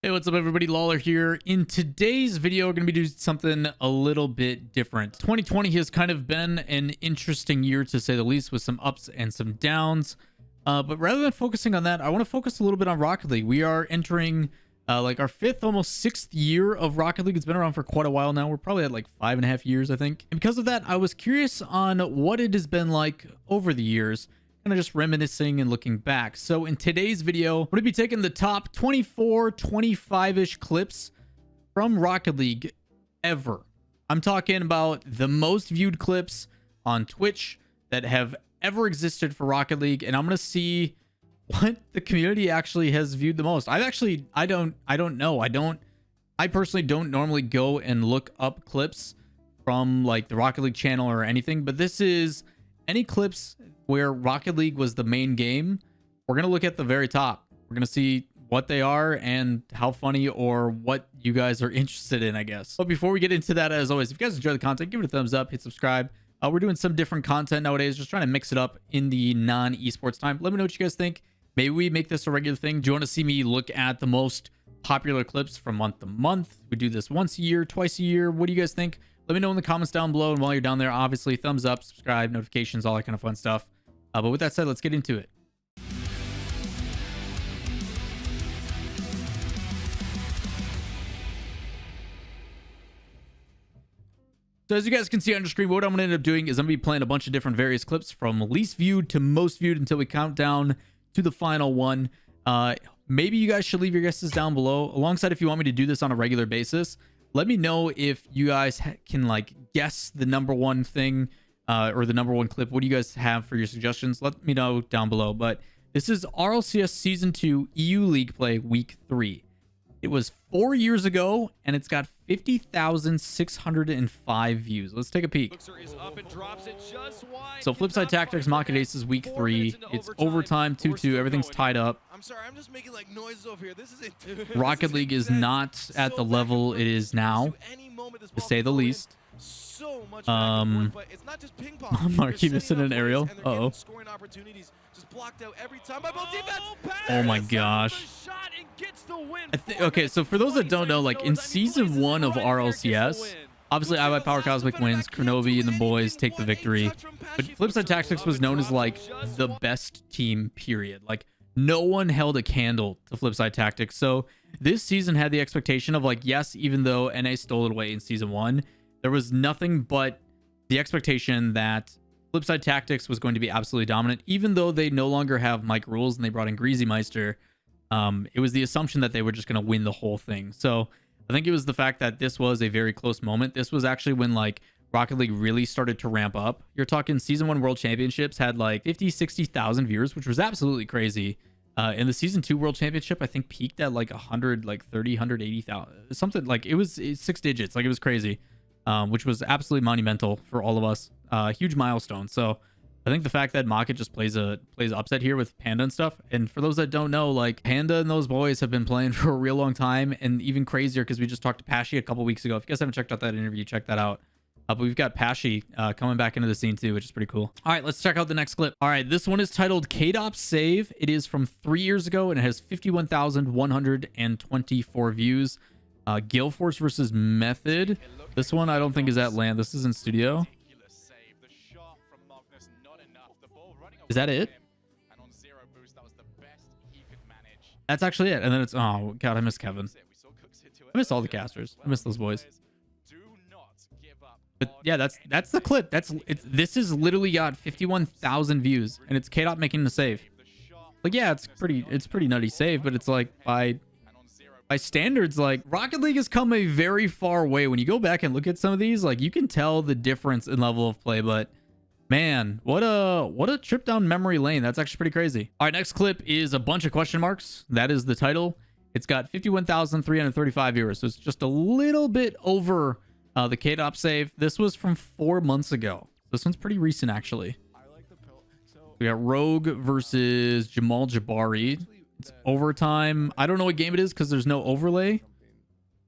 Hey, what's up everybody? Lawler here. In today's video, we're going to be doing something a little bit different. 2020 has kind of been an interesting year to say the least, with some ups and some downs. But rather than focusing on that, I want to focus a little bit on Rocket League. We are entering like our fifth, almost sixth year of Rocket League. It's been around for quite a while now. We're probably at like 5.5 years, I think. And because of that, I was curious on what it has been like over the years. Kind of just reminiscing and looking back. So in today's video, I'm going to be taking the top 24, 25-ish clips from Rocket League ever. I'm talking about the most viewed clips on Twitch that have ever existed for Rocket League, and I'm going to see what the community actually has viewed the most. I don't know. I personally don't normally go and look up clips from like the Rocket League channel or anything, but this is any clips where Rocket League was the main game. We're going to look at the very top. We're going to see what they are and how funny or what you guys are interested in, I guess. But before we get into that, as always, if you guys enjoy the content, give it a thumbs up, hit subscribe. We're doing some different content nowadays, just trying to mix it up in the non-esports time. Let me know what you guys think. Maybe we make this a regular thing. Do you want to see me look at the most popular clips from month to month? We do this once a year, twice a year. What do you guys think? Let me know in the comments down below. And while you're down there, obviously, thumbs up, subscribe, notifications, all that kind of fun stuff. But with that said, let's get into it. So as you guys can see on your screen, what I'm going to end up doing is I'm going to be playing a bunch of different various clips from least viewed to most viewed until we count down to the final one. Maybe you guys should leave your guesses down below. Alongside, if you want me to do this on a regular basis, let me know if you guys can like guess the number one thing or the number one clip. What do you guys have for your suggestions? Let me know down below. But this is RLCS Season 2 EU League Play Week 3. It was 4 years ago, and it's got 50,605 views. Let's take a peek. So Flipside Tactics, Mocket Aces, Week 3. It's overtime, 2-2. Everything's tied up. I'm sorry, I'm just making like noises over here. This isn't Rocket League is not at the level it is now, to say the least. So much Marquis missing an aerial. Uh-oh. Oh my gosh. Okay, so for those that don't know, like in season 1 of RLCS, obviously I Power Cosmic wins, Kronovi and the boys take the victory, but Flipside Tactics was known as like the best team, period. Like no one held a candle to Flipside Tactics. So this season had the expectation of like, yes, even though NA stole it away in season 1, there was nothing but the expectation that Flipside Tactics was going to be absolutely dominant, even though they no longer have Mike Rules and they brought in Greasy Meister. It was the assumption that they were just going to win the whole thing. So I think it was the fact that this was a very close moment. This was actually when like Rocket League really started to ramp up. You're talking season 1 World Championships had like 50,000-60,000 viewers, which was absolutely crazy. In the season 2 World Championship, I think peaked at like 180,000, something like it's 6 digits. Like it was crazy. Which was absolutely monumental for all of us. Huge milestone. So I think the fact that Mocket just plays upset here with Panda and stuff. And for those that don't know, like Panda and those boys have been playing for a real long time, and even crazier because we just talked to Pashy a couple weeks ago. If you guys haven't checked out that interview, check that out. But we've got Pashy coming back into the scene too, which is pretty cool. All right, let's check out the next clip. All right, this one is titled KDOP Save. It is from 3 years ago, and it has 51,124 views. Gale Force versus Method. This one I don't think is at land. This is in studio. Is that it? That's actually it. And then it's, oh god, I miss Kevin. I miss all the casters. I miss those boys. But yeah, that's the clip. This is literally got 51,000 views, and it's KDOP making the save. Like yeah, it's pretty nutty save, but it's like by standards, like Rocket League has come a very far way. When you go back and look at some of these, like you can tell the difference in level of play. But man, what a trip down memory lane. That's actually pretty crazy. All right, next clip is a bunch of question marks. That is the title. It's got 51,335 viewers, so it's just a little bit over the KDOP save. This was from 4 months ago. This one's pretty recent actually. We got Rogue versus Jamal Jabari. It's overtime. I don't know what game it is because there's no overlay.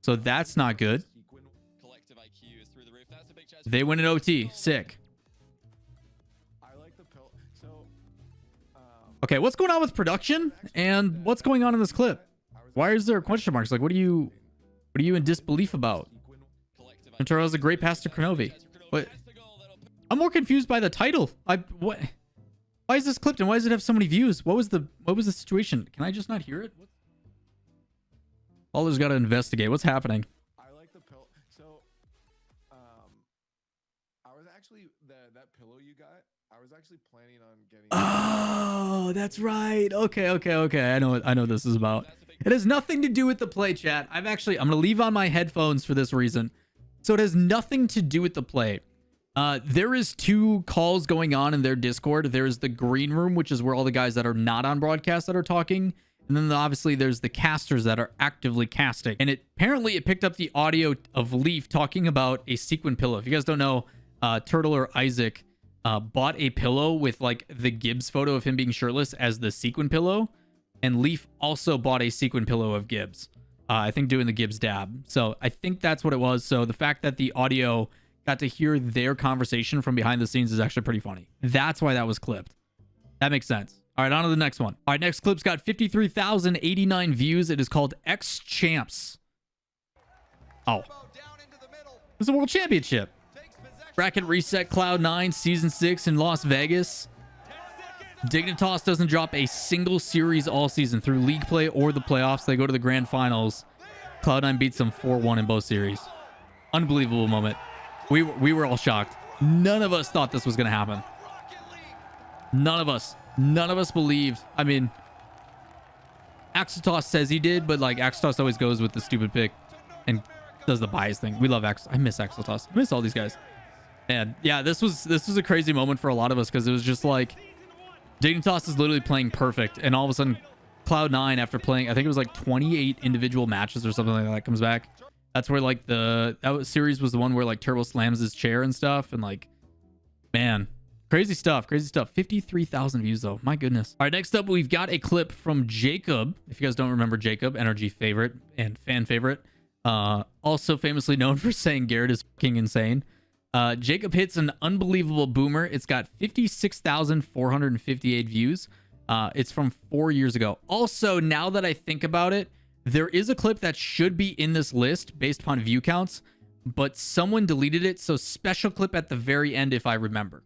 So that's not good. They win an OT. Sick. Okay, what's going on with production? And what's going on in this clip? Why is there question marks? Like, what are you in disbelief about? Montero has a great pass to Kronovi. What? I'm more confused by the title. What? Why is this clipped and why does it have so many views? What was the situation? Can I just not hear it? Lawler's got to investigate. What's happening? I like the pillow. So, I was actually that pillow you got. I was actually planning on getting. Oh, that's right. Okay. I know what this is about. It has nothing to do with the play, chat. I'm gonna leave on my headphones for this reason. So it has nothing to do with the play. There is 2 calls going on in their Discord. There's the green room, which is where all the guys that are not on broadcast that are talking. And then obviously there's the casters that are actively casting. And apparently it picked up the audio of Leaf talking about a sequin pillow. If you guys don't know, Turtle or Isaac bought a pillow with like the Gibbs photo of him being shirtless as the sequin pillow. And Leaf also bought a sequin pillow of Gibbs. I think doing the Gibbs dab. So I think that's what it was. So the fact that the audio got to hear their conversation from behind the scenes is actually pretty funny. That's why that was clipped. That makes sense. All right, on to the next one. All right, next clip's got 53,089 views. It is called X Champs. Oh. It's a world championship. Bracket reset Cloud9 Season 6 in Las Vegas. Dignitas doesn't drop a single series all season through league play or the playoffs. They go to the grand finals. Cloud9 beats them 4-1 in both series. Unbelievable moment. We were all shocked. None of us thought this was going to happen. None of us believed. I mean, Axeltoss says he did, but like Axeltoss always goes with the stupid pick and does the bias thing. We love I miss Axeltoss. I miss all these guys. And yeah, this was a crazy moment for a lot of us because it was just like Dignitas is literally playing perfect, and all of a sudden Cloud9, after playing, I think it was like 28 individual matches or something like that, comes back. That's where like series was the one where like Turbo slams his chair and stuff, and like, man, crazy stuff. 53,000 views though, my goodness. All right, next up we've got a clip from Jacob. If you guys don't remember Jacob, NRG favorite and fan favorite, also famously known for saying Garrett is fucking insane. Jacob hits an unbelievable boomer. It's got 56,458 views. It's from 4 years ago. Also, now that I think about it, there is a clip that should be in this list based upon view counts, but someone deleted it. So special clip at the very end, if I remember.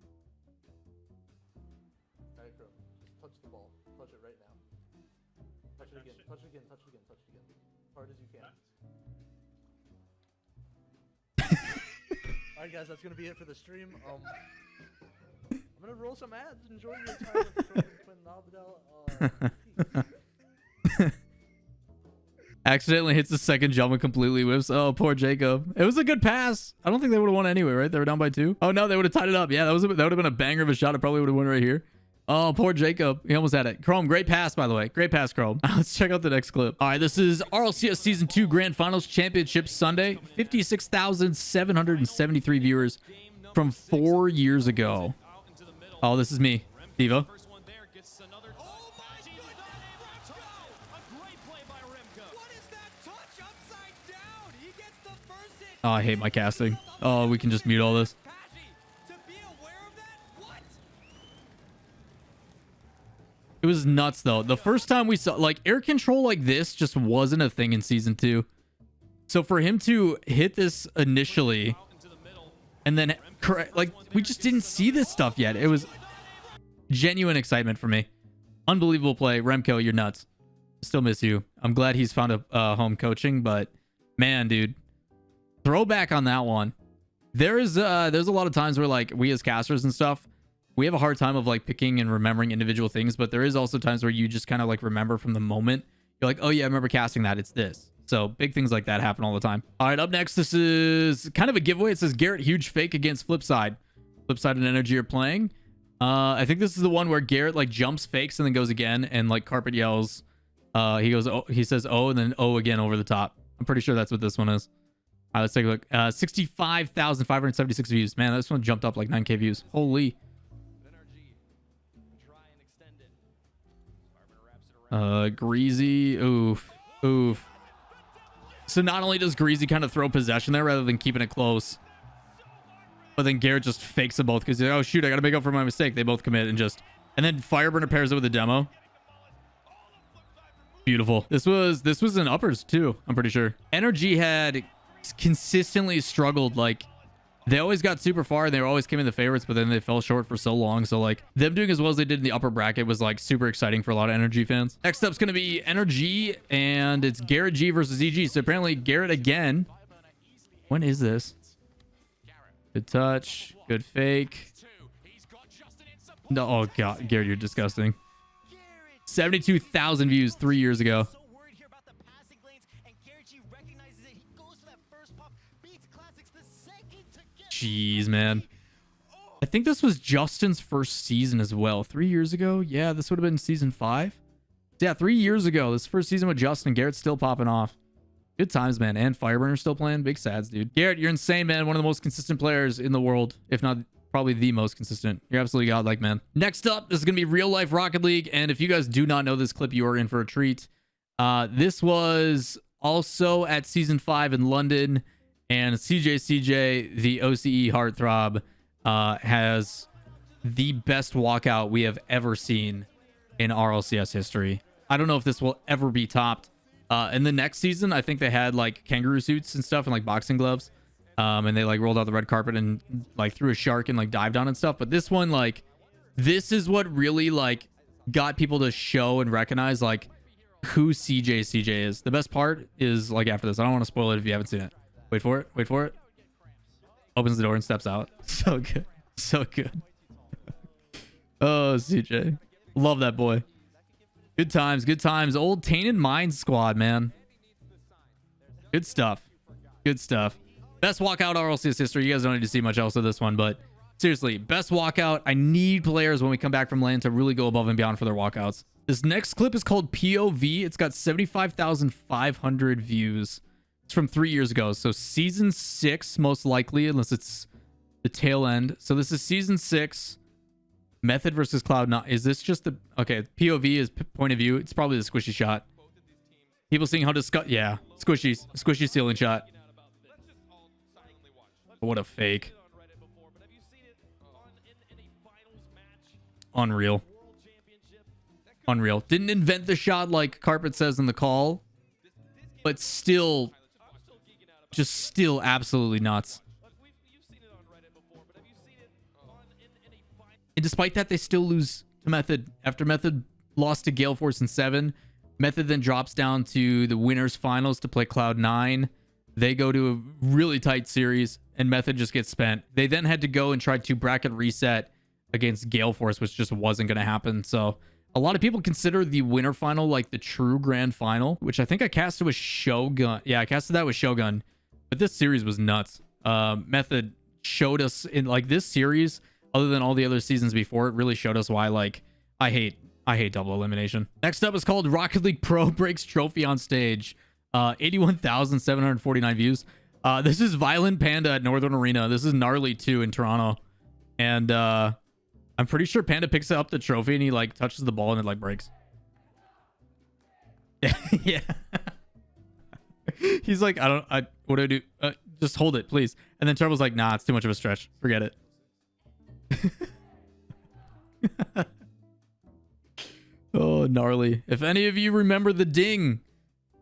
All right, bro. Just touch the ball. Touch it right now. Touch it again. Touch it again. Touch it again. Touch it again. As hard as you can. All right, guys. That's gonna be it for the stream. I'm gonna roll some ads. Enjoy your time with Twin Nobdell. Accidentally hits the second jump and completely whiffs. Oh, poor Jacob. It was a good pass. I don't think they would have won anyway, right? They were down by 2. Oh no, they would have tied it up. Yeah, that would have been a banger of a shot. It probably would have won right here. Oh, poor Jacob. He almost had it. Chrome, great pass, by the way. Great pass, Chrome. Let's check out the next clip. All right, this is RLCS Season 2 Grand Finals Championship Sunday. 56,773 viewers from 4 years ago. Oh, this is me, Diva. Oh, I hate my casting. Oh, we can just mute all this. It was nuts, though. The first time we saw, like, air control like this just wasn't a thing in Season 2. So for him to hit this initially, and then, like, we just didn't see this stuff yet. It was genuine excitement for me. Unbelievable play. Remco, you're nuts. Still miss you. I'm glad he's found a home coaching, but man, dude. Throwback on that one. There's a lot of times where, like, we as casters and stuff, we have a hard time of like picking and remembering individual things, but there is also times where you just kind of like remember from the moment. You're like, oh yeah, I remember casting that. It's this. So big things like that happen all the time. All right, up next, this is kind of a giveaway. It says Garrett huge fake against Flipside. Flipside and Energy are playing. I think this is the one where Garrett like jumps, fakes, and then goes again, and like Carpet yells. He goes, oh, he says oh, and then oh again over the top. I'm pretty sure that's what this one is. All right, let's take a look. 65,576 views. Man, this one jumped up like 9K views. Holy. Greasy. Oof. So not only does Greasy kind of throw possession there rather than keeping it close, but then Garrett just fakes them both because, oh shoot, I gotta make up for my mistake. They both commit and then Fireburner pairs it with a demo. Beautiful. This was in uppers too, I'm pretty sure. Energy had consistently struggled. Like, they always got super far and they always came in the favorites, but then they fell short for so long. So like, them doing as well as they did in the upper bracket was like super exciting for a lot of Energy fans. Next up's going to be Energy, and it's Garrett G versus EG. So apparently Garrett again. When is this? Good touch. Good fake. No, oh god, Garrett, you're disgusting. 72,000 views 3 years ago. Jeez, man. I think this was Justin's first season as well. 3 years ago? Yeah, this would have been season 5. Yeah, 3 years ago. This first season with Justin. Garrett's still popping off. Good times, man. And Fireburner's still playing. Big sads, dude. Garrett, you're insane, man. One of the most consistent players in the world. If not, probably the most consistent. You're absolutely godlike, man. Next up, this is going to be real life Rocket League. And if you guys do not know this clip, you are in for a treat. This was also at season 5 in London. And CJ, the OCE heartthrob, has the best walkout we have ever seen in RLCS history. I don't know if this will ever be topped. In the next season, I think they had like kangaroo suits and stuff and like boxing gloves. And they like rolled out the red carpet and like threw a shark and like dived on and stuff. But this one, like, this is what really like got people to show and recognize like who CJ is. The best part is like after this. I don't want to spoil it if you haven't seen it. Wait for it. Wait for it. Opens the door and steps out. So good. So good. Oh, CJ. Love that boy. Good times. Good times. Old Tainted Minds squad, man. Good stuff. Good stuff. Best walkout RLCS history. You guys don't need to see much else of this one, but seriously, best walkout. I need players when we come back from LAN to really go above and beyond for their walkouts. This next clip is called POV. It's got 75,500 views. It's from 3 years ago. So season 6, most likely, unless it's the tail end. So this is season 6. Method versus Cloud9. Is this just the... Okay, POV is point of view. It's probably the squishy shot. People seeing how yeah, squishy ceiling shot. What a fake. Unreal. Unreal. Didn't invent the shot like Carpet says in the call, but still... just still absolutely nuts. And despite that, they still lose to Method. After Method lost to Gale Force in 7, Method then drops down to the winners finals to play Cloud9. They go to a really tight series, and Method just gets spent. They then had to go and try to bracket reset against Gale Force, which just wasn't going to happen. So a lot of people consider the winner final like the true grand final, which I think I casted with Shogun. Yeah, I casted that with Shogun. But this series was nuts. Method showed us in like this series, other than all the other seasons before, it really showed us why like I hate double elimination. Next up is called Rocket League Pro breaks trophy on stage. 81,749 views. This is Violent Panda at Northern Arena. This is Gnarly 2 in Toronto. And I'm pretty sure Panda picks up the trophy and he like touches the ball and it like breaks. Yeah. He's like, what do I do? Just hold it, please. And then Turbo's like, nah, it's too much of a stretch. Forget it. Oh, gnarly. If any of you remember the ding,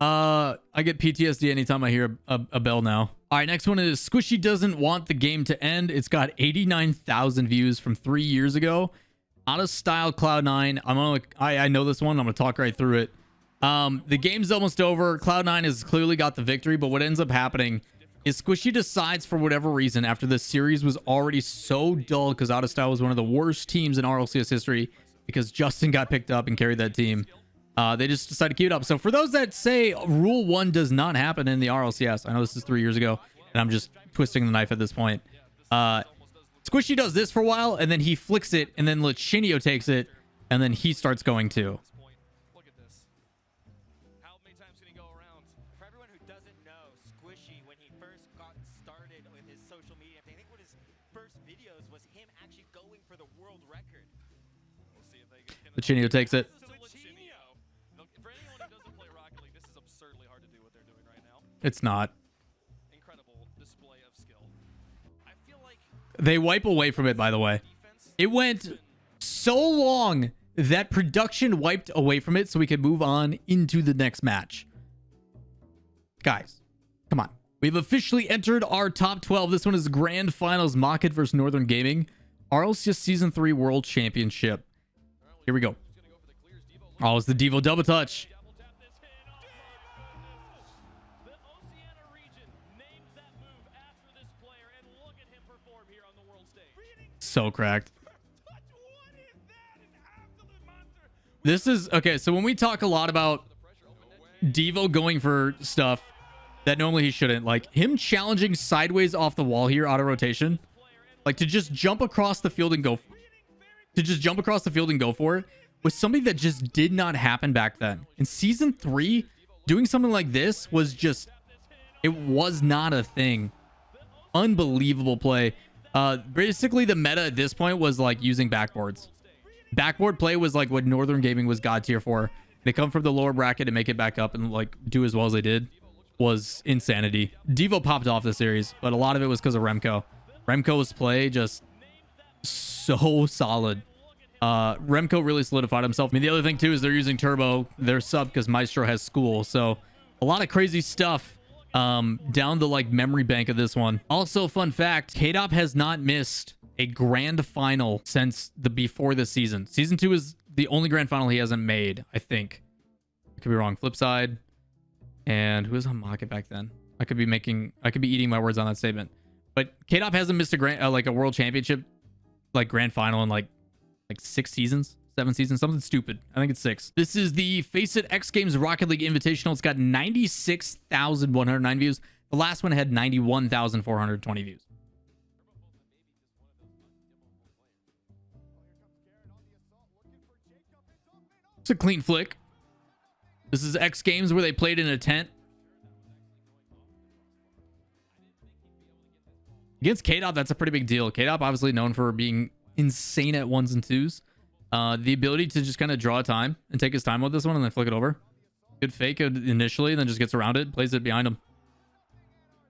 I get PTSD anytime I hear a bell now. All right, next one is Squishy Doesn't Want the Game to End. It's got 89,000 views from 3 years ago. Out of style Cloud9. I know this one. I'm gonna talk right through it. The game's almost over. Cloud9 has clearly got the victory, but what ends up happening is Squishy decides for whatever reason, after this series was already so dull because Out of Style was one of the worst teams in RLCS history because Justin got picked up and carried that team. They just decided to keep it up. So for those that say Rule 1 does not happen in the RLCS, I know this is 3 years ago, and I'm just twisting the knife at this point. Squishy does this for a while, and then he flicks it, and then Lichinio takes it, and then he starts going too. Lichinio takes it. It's not. Incredible display of skill. I feel like they wipe away from it, by the way. It went so long that production wiped away from it so we could move on into the next match. Guys, come on. We've officially entered our top 12. This one is Grand Finals, Mockit versus Northern Gaming. RLCS Season 3 World Championship. Here we go. Oh, it's the Devo double touch. So cracked. This is okay. So when we talk a lot about Devo going for stuff that normally he shouldn't, like him challenging sideways off the wall here, auto rotation, like to just jump across the field and go for it, was something that just did not happen back then. In Season 3, doing something like this was just, it was not a thing. Unbelievable play. Basically the meta at this point was like using backboards. Backboard play was like what Northern Gaming was god tier for. They come from the lower bracket and make it back up and like do as well as they did was insanity. Devo popped off the series, but a lot of it was because of Remco. Remco's play just so solid. Remco really solidified himself. I mean, the other thing too is they're using Turbo, their sub, because Maestro has school. So a lot of crazy stuff down the like memory bank of this one. Also, fun fact, KDOP has not missed a grand final since before this season. Season 2 is the only grand final he hasn't made, I think. I could be wrong. Flip side. And who was on Mockit back then? I could be eating my words on that statement. But KDOP hasn't missed a like a world championship like grand final in like 6 seasons, 7 seasons, something stupid. I think it's 6. This is the Face It X Games Rocket League Invitational. It's got 96,109 views. The last one had 91,420 views. It's a clean flick. This is X Games where they played in a tent. Against KDOP, that's a pretty big deal. KDOP obviously known for being insane at 1s and 2s. The ability to just kind of draw time and take his time with this one and then flick it over. Good fake initially, and then just gets around it, plays it behind him.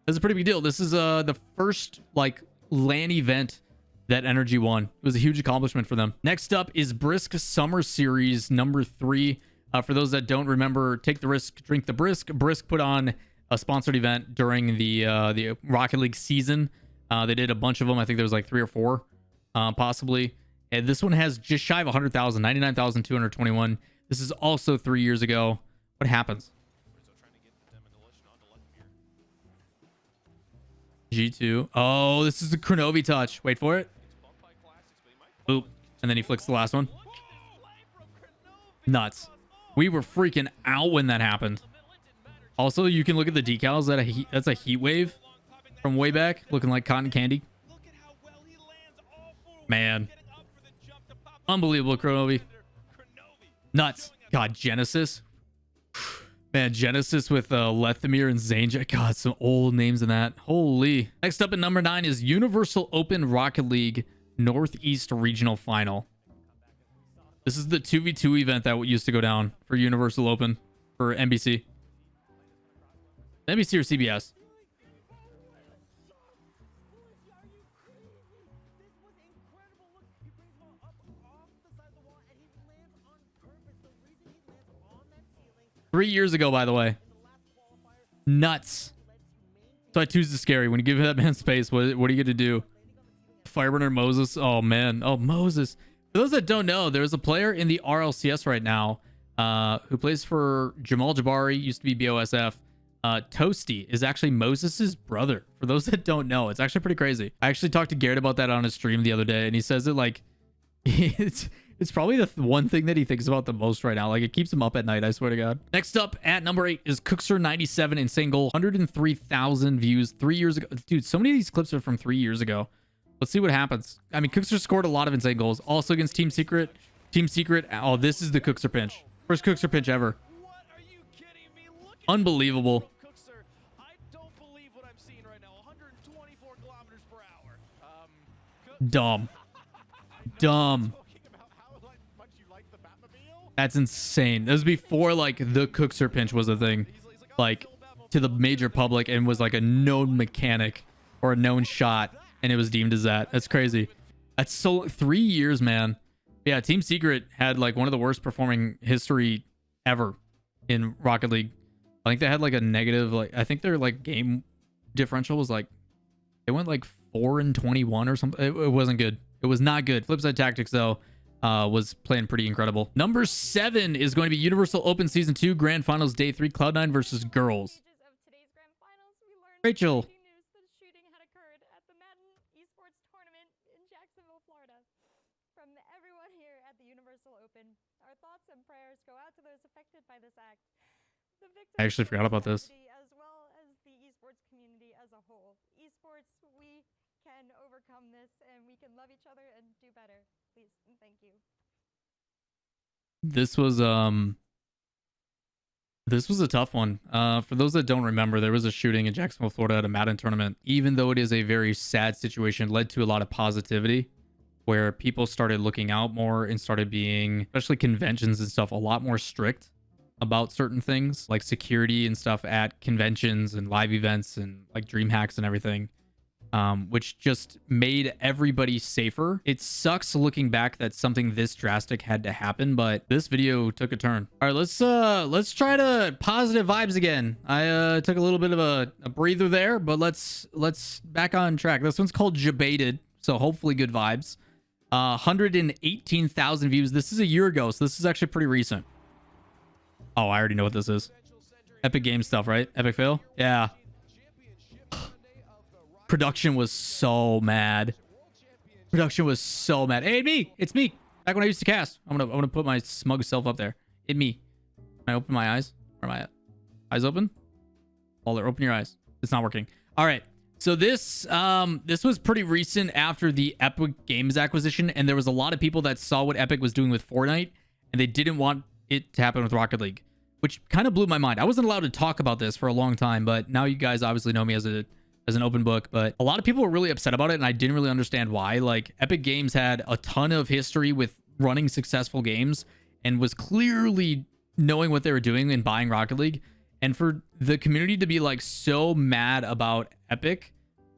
That's a pretty big deal. This is the first like LAN event that Energy won. It was a huge accomplishment for them. Next up is Brisk Summer Series number 3. For those that don't remember, Take the Risk, Drink the Brisk. Brisk put on a sponsored event during the Rocket League season. They did a bunch of them. I think there was like 3 or 4, possibly. And this one has just shy of 100,000, 99,221. This is also 3 years ago. What happens? G2. Oh, this is the Kronovi touch. Wait for it. Boop. And then he flicks the last one. Nuts. We were freaking out when that happened. Also, you can look at the decals. That's a heat wave from way back, looking like cotton candy. Man. Unbelievable, Kronovi. Nuts. God, Genesis. Man, Genesis with Lethemir and Zanja. God, some old names in that. Holy. Next up at number 9 is Universal Open Rocket League Northeast Regional Final. This is the 2v2 event that used to go down for Universal Open for NBC. NBC or CBS? Three years ago, by the way. Nuts. So I choose the scary. When you give that man space, what are you going to do? Fireburner Moses. Oh, man. Oh, Moses. For those that don't know, there's a player in the RLCS right now who plays for Jamal Jabari, used to be BOSF. Toasty is actually Moses's brother. For those that don't know, it's actually pretty crazy. I actually talked to Garrett about that on his stream the other day, and he says it like it's probably the one thing that he thinks about the most right now. Like, it keeps him up at night, I swear to God. Next up at number 8 is Cookster97, insane goal, 103,000 views 3 years ago. Dude, so many of these clips are from 3 years ago. Let's see what happens. I mean, Cookster scored a lot of insane goals. Also against Team Secret. Team Secret. Oh, this is the Cookster pinch. First Cookster pinch ever. What are you kidding me? Look at Unbelievable. Cookster. I don't believe what I'm seeing right now. 124 kilometers per hour. Dumb. Dumb. That's insane. That was before like the Cookster pinch was a thing, like to the major public, and was like a known mechanic or a known shot, and it was deemed as that. That's crazy. That's so 3 years, man. Yeah, Team Secret had like one of the worst performing history ever in Rocket League. I think they had like a negative, like I think their like game differential was like they went like 4-21 or something. It wasn't good. It was not good. Flipside Tactics though was playing pretty incredible. Number 7 is going to be Universal Open Season 2 Grand Finals Day 3 Cloud9 versus Girls. Rachel. News that a shooting had occurred at the Madden esports tournament in Jacksonville, Florida. From everyone here at the Universal Open, our thoughts and prayers go out to those affected by this act. The victims I actually forgot about this. As well as the esports community as a whole. Esports, we can overcome this and we can love each other and do better. Please and thank you. This was a tough one. For those that don't remember, there was a shooting in Jacksonville, Florida at a Madden tournament. Even though it is a very sad situation, it led to a lot of positivity where people started looking out more and started being, especially conventions and stuff, a lot more strict about certain things like security and stuff at conventions and live events and like dream hacks and everything. Which just made everybody safer. It sucks looking back that something this drastic had to happen, but this video took a turn. All right, let's try to positive vibes again. I took a little bit of a breather there, but let's back on track. This one's called Jabated, so hopefully good vibes. 118,000 views. This is a year ago, so this is actually pretty recent. Oh, I already know what this is. Epic Games stuff, right? Epic fail? Yeah. Production was so mad. Production was so mad. Hey, me! It's me! Back when I used to cast. I'm gonna put my smug self up there. It me. Can I open my eyes? Where am I at? Eyes open? Lawler, open your eyes. It's not working. All right. So this was pretty recent after the Epic Games acquisition, and there was a lot of people that saw what Epic was doing with Fortnite, and they didn't want it to happen with Rocket League, which kind of blew my mind. I wasn't allowed to talk about this for a long time, but now you guys obviously know me as an open book. But a lot of people were really upset about it, and I didn't really understand why. Like, Epic Games had a ton of history with running successful games and was clearly knowing what they were doing in buying Rocket League. And for the community to be like so mad about Epic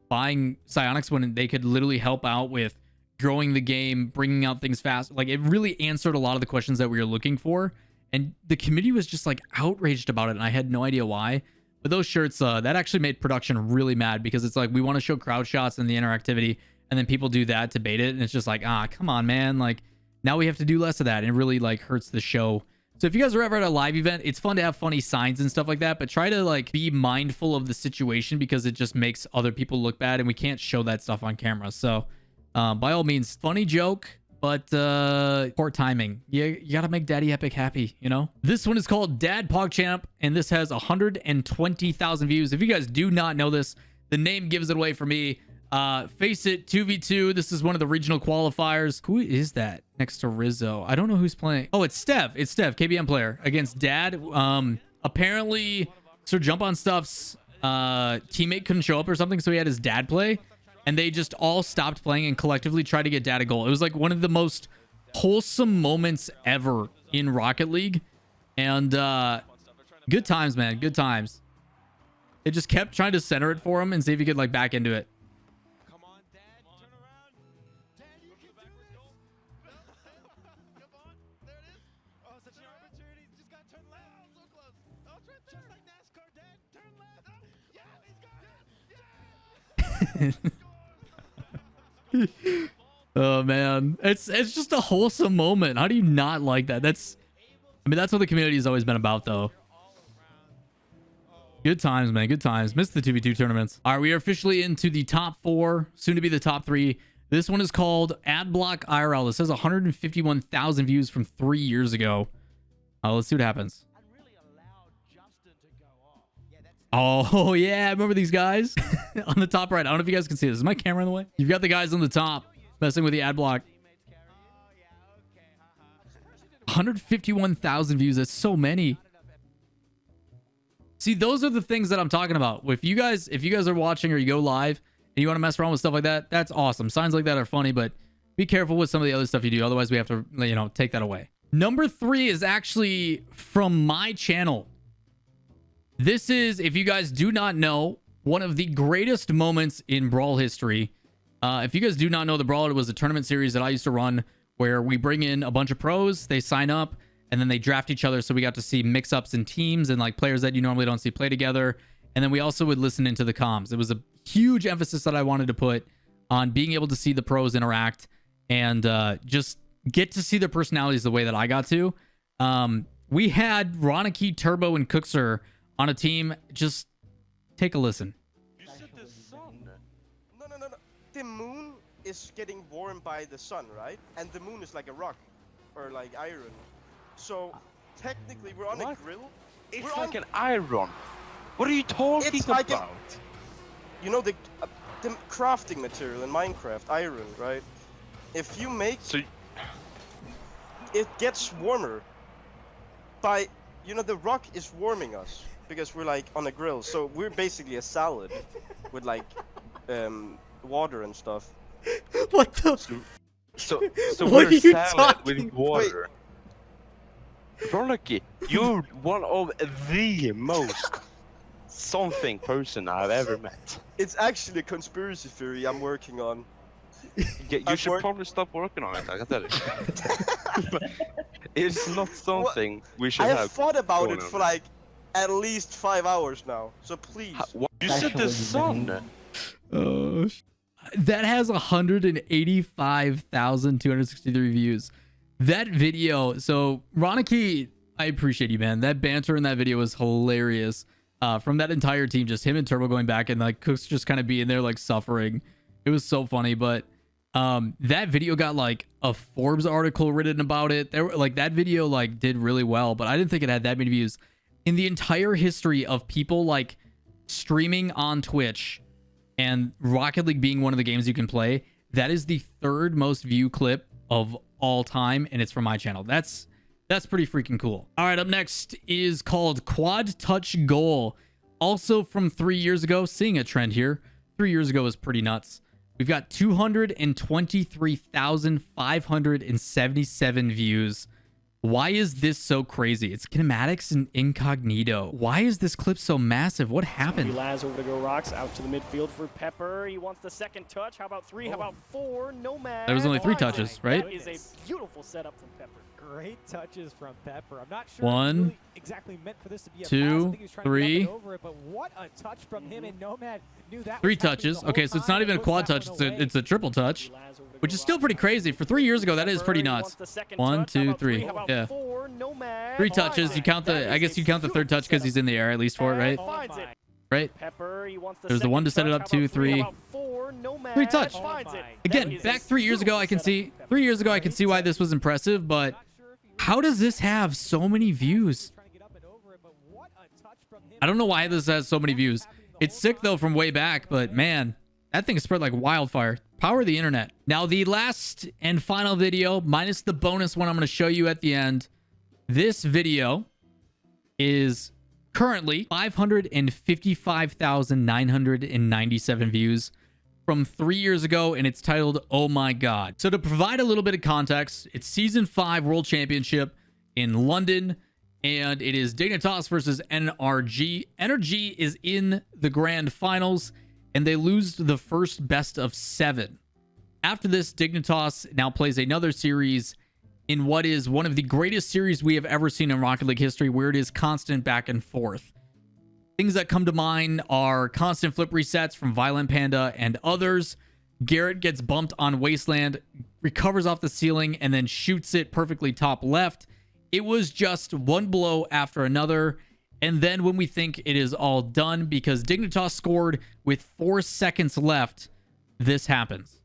buying Psyonix when they could literally help out with growing the game, bringing out things fast, like it really answered a lot of the questions that we were looking for. And the community was just like outraged about it, and I had no idea why. But those shirts, that actually made production really mad, because it's like we want to show crowd shots and the interactivity, and then people do that to bait it, and it's just like, come on, man. Like, now we have to do less of that, and it really like hurts the show. So if you guys are ever at a live event, it's fun to have funny signs and stuff like that, but try to like be mindful of the situation, because it just makes other people look bad, and we can't show that stuff on camera. So by all means, funny joke, but poor timing. You gotta make Daddy Epic happy, you know? This one is called Dad PogChamp, and this has 120,000 views. If you guys do not know this, the name gives it away for me. Face it, 2v2. This is one of the regional qualifiers. Who is that next to Rizzo? I don't know who's playing. Oh, it's Stev. It's Stev, KBM player against Dad. Apparently, Sir Jump on Stuff's teammate couldn't show up or something, so he had his dad play, and they just all stopped playing and collectively tried to get Dad a goal. It was like one of the most wholesome moments ever in Rocket League, and good times, man. Good times. They just kept trying to center it for him and see if he could like back into it. Oh man, it's just a wholesome moment. How do you not like that? That's what the community has always been about, though. Good times, man. Good times. Missed the 2v2 tournaments. All right, we are officially into the top 4, soon to be the top 3. This one is called Adblock IRL. This has 151,000 views from 3 years ago. Let's see what happens. Oh yeah, I remember these guys on the top right. I don't know if you guys can see this. Is my camera in the way? You've got the guys on the top messing with the ad block. 151,000 views. That's so many. See, those are the things that I'm talking about. If you guys are watching or you go live and you want to mess around with stuff like that, that's awesome. Signs like that are funny, but be careful with some of the other stuff you do. Otherwise, we have to, you know, take that away. Number 3 is actually from my channel. This is, if you guys do not know, one of the greatest moments in Brawl history. If you guys do not know, the Brawl, it was a tournament series that I used to run where we bring in a bunch of pros, they sign up, and then they draft each other. So we got to see mix-ups in teams and like players that you normally don't see play together. And then we also would listen into the comms. It was a huge emphasis that I wanted to put on being able to see the pros interact and just get to see their personalities the way that I got to. We had Ronicky, Turbo, and Cookser on a team. Just take a listen. You said the sun. No. The moon is getting warmed by the sun, right? And the moon is like a rock or like iron. So technically we're on a grill. It's like an iron. What are you talking about? You know the crafting material in Minecraft, iron, right? If you make it gets warmer by, you know, the rock is warming us because we're like on a grill. So we're basically a salad with like water and stuff. What the? So What we're are you salad talking? with water. Ronicky, you're one of the most something person I've ever met. It's actually a conspiracy theory I'm working on. You should probably stop working on it, I can tell you. It's not something we should have. I have thought about going it on. for like at least 5 hours now. So please. What? You said the sun. Oh, that has 185,263 views. That video. So Ronicky, I appreciate you, man. That banter in that video was hilarious. From that entire team, just him and Turbo going back and like Cooks just kind of being there like suffering. It was so funny. But that video got like a Forbes article written about it. There, like that video like did really well, but I didn't think it had that many views. In the entire history of people like streaming on Twitch and Rocket League being one of the games you can play, that is the third most view clip of all time, and it's from my channel. That's pretty freaking cool. All right, up next is called Quad Touch Goal. Also from 3 years ago, seeing a trend here. 3 years ago was pretty nuts. We've got 223,577 views. Why is this so crazy? It's kinematics and incognito. Why is this clip so massive? What happened? Laz over to go rocks out to the midfield for Pepper. He wants the second touch. How about three? How about four? Nomad. There was only 3 touches, right? That is a beautiful setup from Pepper. Great touches from Pepper. I'm not sure 1, really exactly meant for this to be a 2, pass. I think he was trying to 3. get over it, but what a touch from him, and Nomad knew that 3 was happening touches. the whole Okay, so it's not time even a and quad pushed touch. that one It's a triple touch, Laz over to which go is still rocks pretty out. crazy. For 3 years ago, that is pretty Pepper, he nuts. wants the second 1, touch. How 2, about 3. How about Yeah. four? Nomad. 3 Finds touches. You it. count That the. I is guess a you count the third touch because he's in the air at least for it, right? Finds it. Right. Pepper, he wants the There's the one to set it second up, touch. How 2, about three? 3. How about four? Nomad. 3 touch. Finds it. Again, That is back a 3 years ago, I can beautiful see. setup from 3 years ago, I can see why this was impressive, but how does this have so many views? trying to get up and over it, but what a touch from him. I don't know why this has so many views. It's sick though from way back, but man, that thing spread like wildfire. Power of the internet. Now the last and final video, minus the bonus one I'm going to show you at the end. This video is currently 555,997 views from 3 years ago, and it's titled Oh My God. So to provide a little bit of context, it's Season 5 World Championship in London, and it is Dignitas versus NRG. NRG is in the grand finals, and they lose the first best of 7. After this, Dignitas now plays another series in what is one of the greatest series we have ever seen in Rocket League history, where it is constant back and forth. Things that come to mind are constant flip resets from Violent Panda and others. Garrett gets bumped on Wasteland, recovers off the ceiling, and then shoots it perfectly top left. It was just one blow after another. And then when we think it is all done, because Dignitas scored with 4 seconds left, this happens.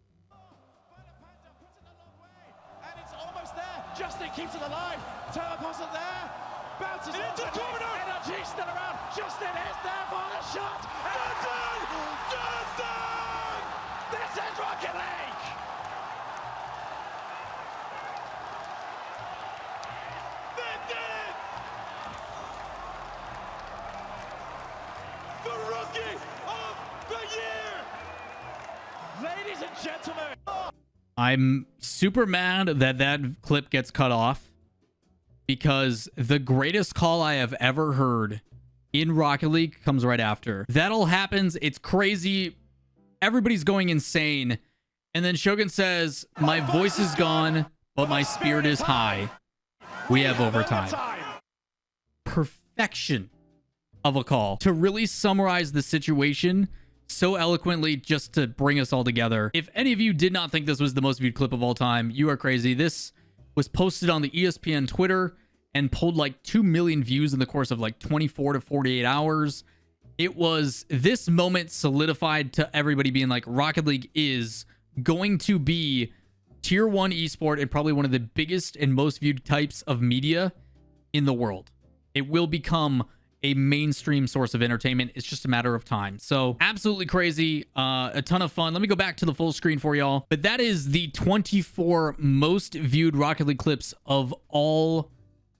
And it's almost there. Justin keeps it alive. Turbo wasn't there. Bounces into the corner. Energy still around. Justin is there for the shot. Justin! Justin! This is Rocket League! They did it! The Rookie of the Year! Ladies and gentlemen. I'm super mad that that clip gets cut off, because the greatest call I have ever heard in Rocket League comes right after. That all happens. It's crazy. Everybody's going insane. And then Shogun says, my voice is gone. but my spirit is high. We have overtime. Perfection of a call to really summarize the situation so eloquently, just to bring us all together. If any of you did not think this was the most viewed clip of all time, you are crazy. This was posted on the ESPN Twitter and pulled like 2 million views in the course of like 24 to 48 hours. It was, this moment solidified to everybody being like, Rocket League is going to be tier 1 esport and probably one of the biggest and most viewed types of media in the world. It will become a mainstream source of entertainment. It's just a matter of time. So absolutely crazy, a ton of fun. Let me go back to the full screen for y'all. But that is the 24 most viewed Rocket League clips of all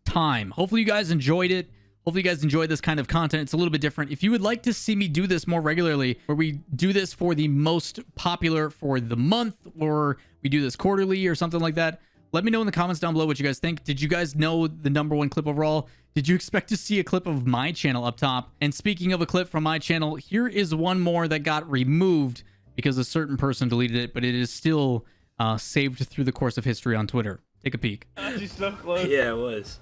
time. Hopefully you guys enjoyed it. Hopefully you guys enjoyed this kind of content. It's a little bit different. If you would like to see me do this more regularly, where we do this for the most popular for the month, or we do this quarterly or something like that, let me know in the comments down below what you guys think. Did you guys know the #1 clip overall? Did you expect to see a clip of my channel up top? And speaking of a clip from my channel, here is one more that got removed because a certain person deleted it, but it is still saved through the course of history on Twitter. Take a peek. She's so close. Yeah, it was.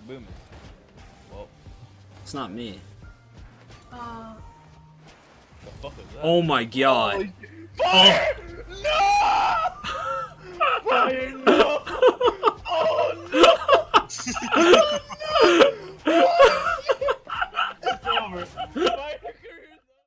Booming. Well, it's not me. the fuck is that? Oh my god. Fire! No! Fire!